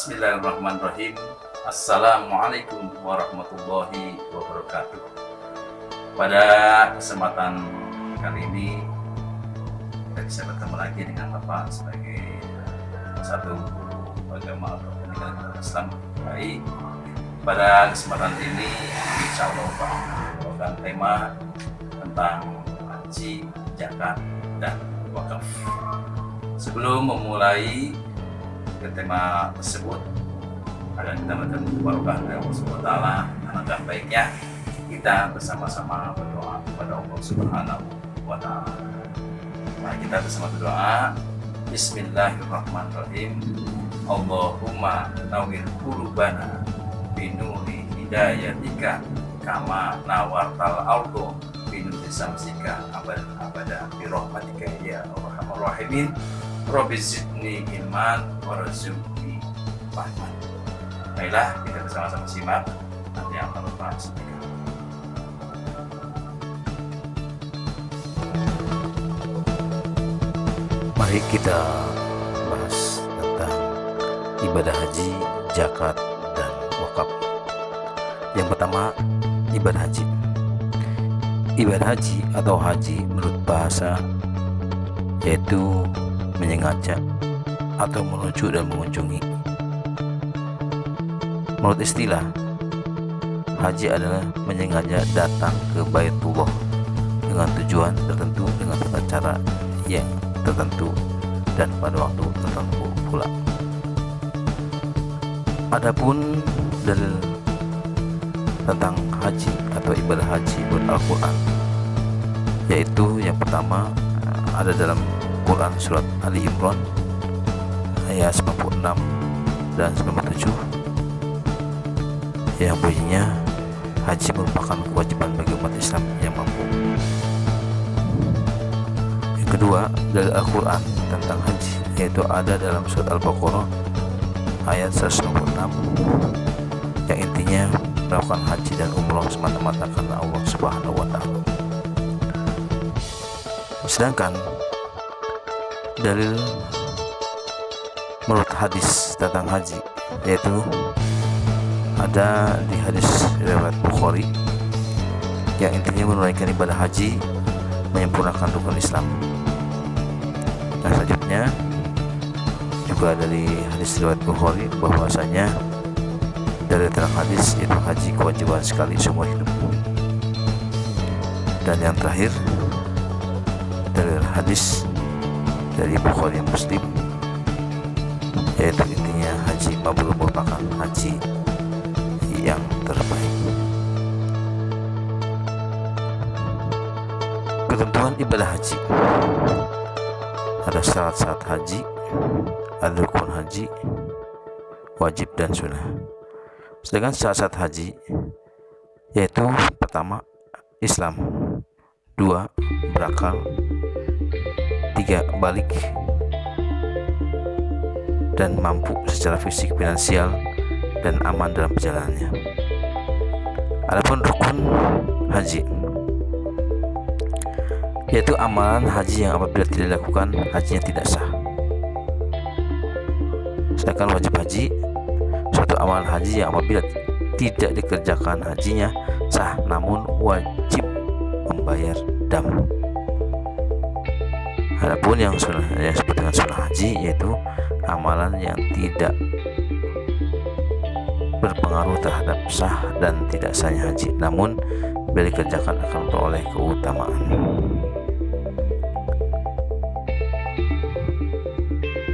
Bismillahirrahmanirrahim. Assalamualaikum warahmatullahi wabarakatuh. Pada kesempatan kali ini kita bisa bertemu lagi dengan Bapak sebagai satu guru agama atau pendidikan Islam. Baik, pada kesempatan ini insya Allah Pak merupakan tema tentang haji, zakat, dan wakaf. Sebelum memulai ke tema tersebut, agar kita bertemu barokah dari Allah Subhanahu wa taala, alangkah baiknya kita bersama-sama berdoa kepada Allah Subhanahu wa taala. Mari kita bersama berdoa. Bismillahirrahmanirrahim. Allahumma nawwir qulubana binuri hidayatika kama nawartal ardo binuri samsika abada bi rahmatika ya arhamar rahimin. Rabbi zidni ilman warzuqni fahman. Baiklah, kita bersama-sama simak nanti yang akan Bapak sampaikan. Mari kita bahas tentang ibadah haji, zakat, dan wakaf. Yang pertama, ibadah haji. Ibadah haji atau haji menurut bahasa yaitu menyengaja atau menuju dan mengunjungi. Menurut istilah, haji adalah menyengaja datang ke Baitullah dengan tujuan tertentu dengan tata cara yang tertentu dan pada waktu tertentu pula. Adapun dalil tentang haji atau ibadah haji menurut Al-Quran, yaitu yang pertama ada dalam Quran surat Ali Imran ayat 96 dan 97 yang bunyinya, haji merupakan kewajiban bagi umat Islam yang mampu. Yang kedua, dari Al-Quran tentang haji, yaitu ada dalam surat Al-Baqarah ayat 196 yang intinya melakukan haji dan umrah semata-mata karena Allah Subhanahu wa taala. Sedangkan dalil menurut hadis tentang haji, yaitu ada di hadis riwayat Bukhari yang intinya menunaikan ibadah haji menyempurnakan rukun Islam. Dan selanjutnya juga dari hadis riwayat Bukhari bahwasanya dari tentang hadis itu haji kewajiban sekali seumur hidup. Dan yang terakhir dari hadis dari Bukhari Muslim, yaitu intinya haji mabrur merupakan haji yang terbaik. Ketentuan ibadah haji, ada syarat-syarat haji, ada rukun haji, wajib dan sunnah. Sedangkan syarat-syarat haji yaitu pertama Islam, dua berakal, tiga balik dan mampu secara fisik, finansial, dan aman dalam perjalanannya. Adapun rukun haji, yaitu amalan haji yang apabila tidak dilakukan hajinya tidak sah. Sedangkan wajib haji, suatu amalan haji yang apabila tidak dikerjakan hajinya sah, namun wajib membayar dam. Adapun yang sunnah, yang disebut dengan sunnah haji, yaitu amalan yang tidak berpengaruh terhadap sah dan tidak sahnya haji, namun bila dikerjakan akan memperoleh keutamaan.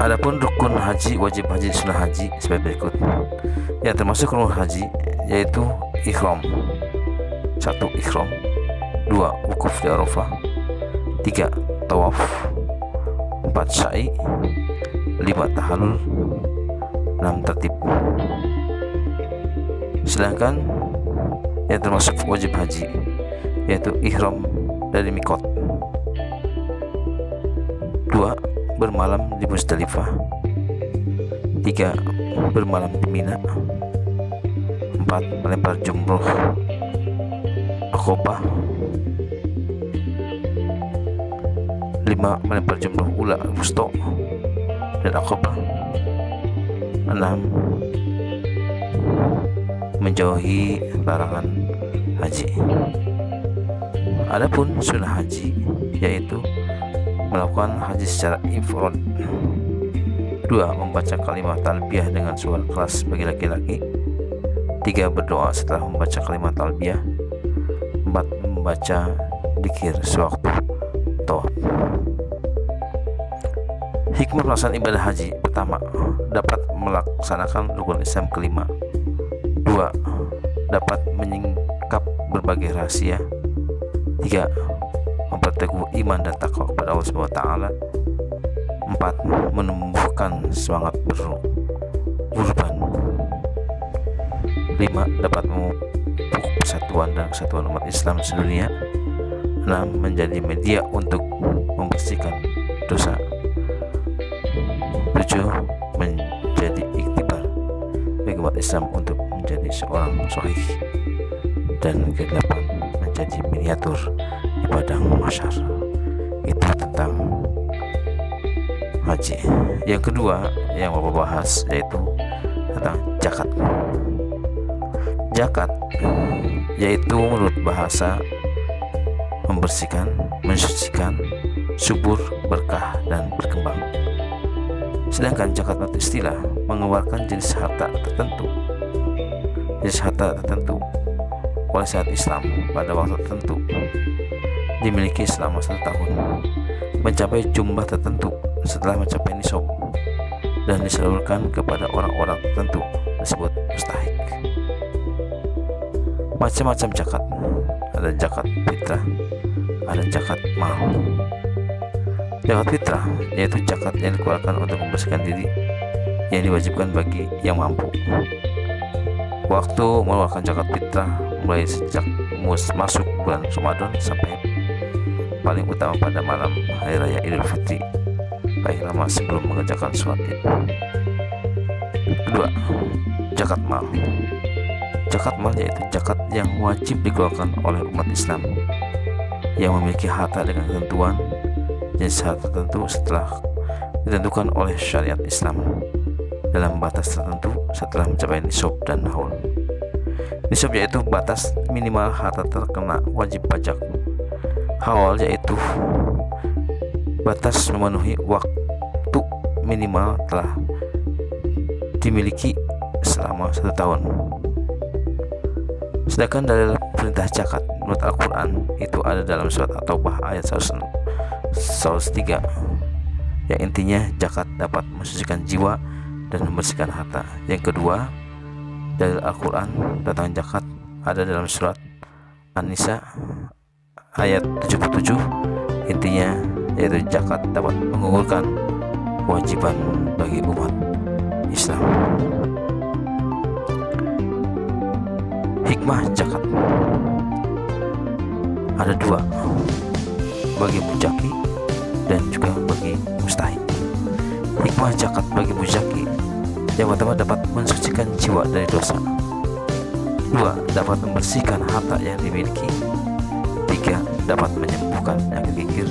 Adapun rukun haji, wajib haji, sunnah haji sebagai berikut. Yang termasuk rukun haji yaitu ihram. 1. Ihram. 2. Wukuf di Arafah. 3. Tawaf. 4. Sa'i. 5. Tahallul. 6. Tertib. Sedangkan yang termasuk wajib haji yaitu ihram dari mikot. 2. Bermalam di Musdalifah. 3. Bermalam di Mina. 4. Melempar jumroh Aqobah. 5. Melempar jumroh ula wusta dan Aqobah. 6. Menjauhi larangan haji. Adapun sunnah haji yaitu melakukan haji secara ifrad. 2. Membaca kalimat talbiyah dengan suara keras bagi laki-laki. 3. Berdoa setelah membaca kalimat talbiyah. 4. Membaca dzikir sewaktu tawaf. Hikmah pelaksanaan ibadah haji. Pertama, dapat melaksanakan rukun Islam kelima. 2. Dapat menyingkap berbagai rahasia. 3. Memperteguh iman dan takwa kepada Allah Subhanahu wa taala. 4. Menumbuhkan semangat berkorban. 5. Dapat memupuk persatuan dan kesatuan umat Islam sedunia. 6. Menjadi media untuk membersihkan dosa. 7. Menjadi iktibar bagi umat Islam untuk menjadi seorang sahih. Dan ke-8. Menjadi miniatur di padang mahsyar. Itu tentang haji. Yang kedua yang Bapak bahas yaitu tentang zakat. Zakat yaitu menurut bahasa membersihkan, mensucikan, subur, berkah, dan berkembang. Sedangkan zakat menurut istilah mengeluarkan jenis harta tertentu oleh syariat Islam pada waktu tertentu, dimiliki selama 1 tahun, mencapai jumlah tertentu setelah mencapai nisab, dan disalurkan kepada orang-orang tertentu disebut mustahik. Macam-macam zakat, ada zakat fitrah, ada zakat mal. Zakat fitrah yaitu zakat yang dikeluarkan untuk membersihkan diri yang diwajibkan bagi yang mampu. Waktu mengeluarkan zakat fitrah mulai sejak masuk bulan Ramadan sampai paling utama pada malam hari raya Idul Fitri, baik lama sebelum mengerjakan sholat Id. Kedua, zakat mal. Zakat mal yaitu zakat yang wajib dikeluarkan oleh umat Islam yang memiliki harta dengan ketentuan jenis harta tertentu setelah ditentukan oleh syariat Islam dalam batas tertentu setelah mencapai nisab dan haul. Nisab yaitu batas minimal harta terkena wajib pajak. Haul yaitu batas memenuhi waktu minimal telah dimiliki selama 1 tahun. Sedangkan dalil perintah zakat menurut Al-Quran itu ada dalam surat At-Taubah ayat 103 yang intinya zakat dapat mensucikan jiwa dan membersihkan harta. Yang kedua, dalil Al-Quran tentang zakat ada dalam surat An-Nisa ayat 77, intinya yaitu zakat dapat menggugurkan kewajiban bagi umat Islam. Hikmah zakat ada 2, bagi muzaki dan juga bagi mustahik. Hikmah zakat bagi muzaki yang pertama dapat mensucikan jiwa dari dosa. 2. Dapat membersihkan harta yang dimiliki. 3. Dapat menyembuhkan penyakit gigir.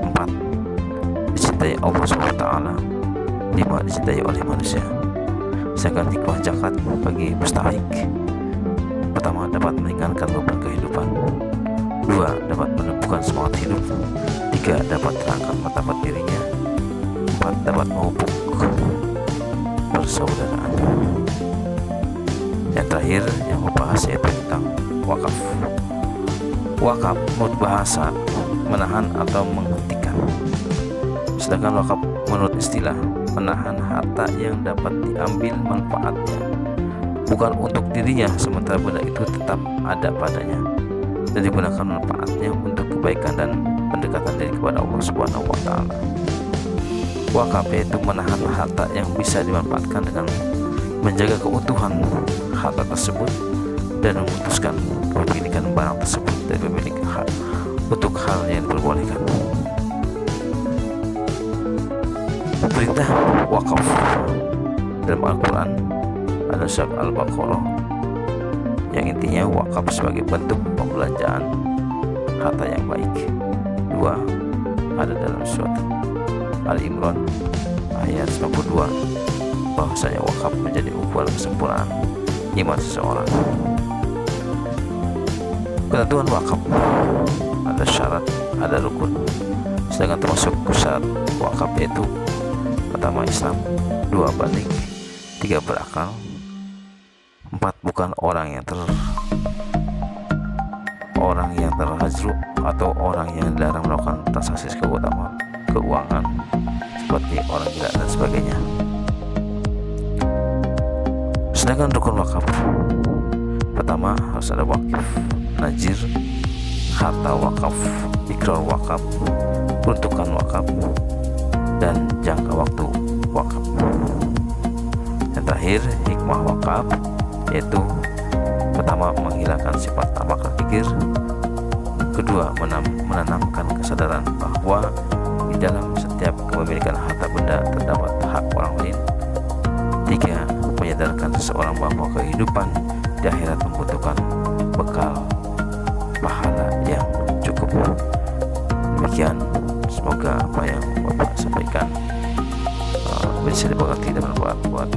4. Dicintai Allah SWT. 5. Dicintai oleh manusia. Sedangkan hikmah zakat bagi mustahik, pertama dapat meringankan beban kehidupan. 2. Dapat menumbuhkan semangat hidup. 3. Dapat terangkat martabat dirinya. 4. Dapat memupuk persaudaraan. Yang terakhir yang membahas yaitu tentang wakaf. Wakaf menurut bahasa menahan atau menghentikan. Sedangkan wakaf menurut istilah menahan harta yang dapat diambil manfaatnya bukan untuk dirinya, sementara benda itu tetap ada padanya dan digunakan manfaatnya untuk kebaikan dan pendekatan diri kepada Allah Subhanahu wa taala. Wakaf yaitu menahan harta yang bisa dimanfaatkan dengan menjaga keutuhan harta tersebut dan memutuskan kepemilikan barang tersebut dari pemilik hak untuk hal yang diperbolehkan. Perintah wakaf dalam Al-Quran ada surat Al-Baqarah yang intinya wakaf sebagai bentuk pembelanjaan harta yang baik. 2. Ada dalam surat Al-Imran ayat 92 bahwasanya wakaf menjadi ukuran kesempurnaan iman seseorang. Ketentuan wakaf ada syarat, ada rukun. Sedangkan termasuk syarat wakaf yaitu pertama Islam, 2 balik, 3 berakal, 4 bukan orang yang terhajru atau orang yang dilarang melakukan transaksi keuangan seperti orang gila dan sebagainya. Sedangkan rukun wakaf, pertama harus ada wakif, najir, harta wakaf, ikrar wakaf, peruntukan wakaf, dan jangka waktu wakaf. Yang terakhir hikmah wakaf, yaitu pertama menghilangkan sifat tamak dan pikir, kedua menanamkan kesadaran bahwa di dalam setiap kepemilikan harta benda terdapat hak orang lain, tiga menyadarkan seseorang bahwa kehidupan di akhirat membutuhkan bekal pahala yang cukup. Demikian, semoga apa yang Bapak sampaikan bisa dimengerti dan bermanfaat buat